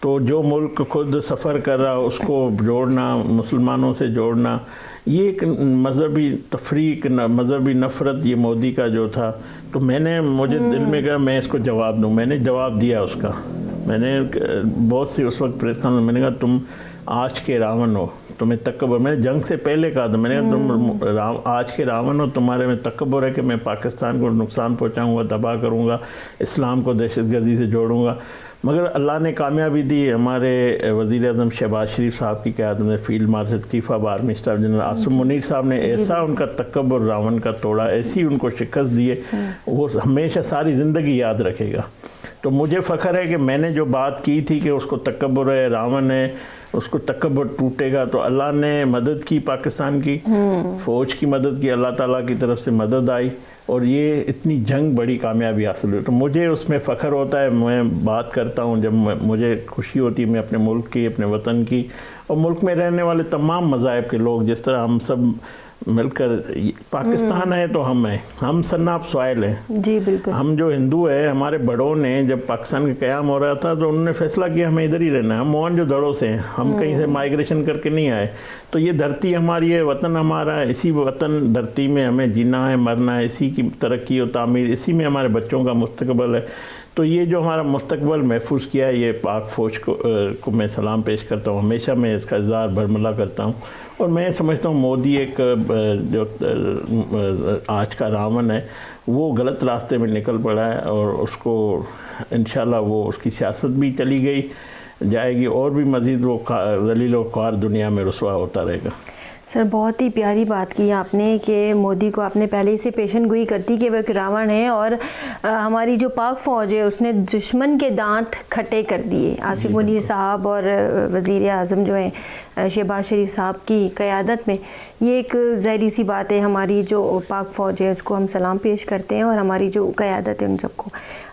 تو جو ملک خود سفر کر رہا اس کو جوڑنا، مسلمانوں سے جوڑنا، یہ ایک مذہبی تفریق، مذہبی نفرت یہ مودی کا جو تھا. تو مجھے دل میں کہا میں اس کو جواب دوں. میں نے جواب دیا اس کا. میں نے بہت سی اس وقت پریس کانفرنس میں نے کہا تم آج کے راون ہو، تمہیں تکبر. میں نے جنگ سے پہلے کہا تھا، میں نے کہا تم آج کے راون ہو، تمہارے میں تکبر ہے کہ میں پاکستان کو نقصان پہنچاؤں گا، تباہ کروں گا، اسلام کو دہشت گردی سے جوڑوں گا. مگر اللہ نے کامیابی دی. ہمارے وزیر اعظم شہباز شریف صاحب کی قیادت میں field marshal chief of army staff general Asim Munir صاحب نے ایسا ان کا تکبر راون کا توڑا، ایسی ان کو شکست دیے، وہ ہمیشہ ساری زندگی یاد رکھے گا. تو مجھے فخر ہے کہ میں نے جو بات کی تھی کہ اس کو تکبر ہے، راون ہے، اس کو تکبر ٹوٹے گا، تو اللہ نے مدد کی، پاکستان کی فوج کی مدد کی، اللہ تعالیٰ کی طرف سے مدد آئی، اور یہ اتنی جنگ بڑی کامیابی حاصل ہوئی. تو مجھے اس میں فخر ہوتا ہے. میں بات کرتا ہوں جب مجھے خوشی ہوتی ہے میں اپنے ملک کی، اپنے وطن کی، اور ملک میں رہنے والے تمام مذاہب کے لوگ، جس طرح ہم سب مل کر پاکستان ہے تو ہم ہیں، ہم سرناب سوائل ہیں. جی بالکل. ہم جو ہندو ہیں، ہمارے بڑوں نے جب پاکستان کا قیام ہو رہا تھا تو انہوں نے فیصلہ کیا ہمیں ادھر ہی رہنا ہے. ہم موہن جو دڑوں سے ہیں، ہم کہیں سے مائیگریشن کر کے نہیں آئے. تو یہ دھرتی ہماری ہے، وطن ہمارا ہے، اسی وطن دھرتی میں ہمیں جینا ہے، مرنا ہے، اسی کی ترقی و تعمیر، اسی میں ہمارے بچوں کا مستقبل ہے. تو یہ جو ہمارا مستقبل محفوظ کیا ہے، یہ پاک فوج کو میں سلام پیش کرتا ہوں. ہمیشہ میں اس کا اظہار برملا کرتا ہوں. اور میں سمجھتا ہوں مودی ایک جو آج کا راون ہے وہ غلط راستے میں نکل پڑا ہے، اور اس کو انشاءاللہ وہ اس کی سیاست بھی چلی گئی جائے گی، اور بھی مزید وہ ذلیل و خوار دنیا میں رسوا ہوتا رہے گا. سر بہت ہی پیاری بات کی آپ نے کہ مودی کو آپ نے پہلے سے پیشن گوئی کرتی کہ وہ ایک راون ہے، اور ہماری جو پاک فوج ہے اس نے دشمن کے دانت کھٹے کر دیے. عاصم منیر صاحب اور وزیر اعظم جو ہیں شہباز شریف صاحب کی قیادت میں، یہ ایک ظاہری سی بات ہے. ہماری جو پاک فوج ہے اس کو ہم سلام پیش کرتے ہیں، اور ہماری جو قیادت ہے ان سب کو.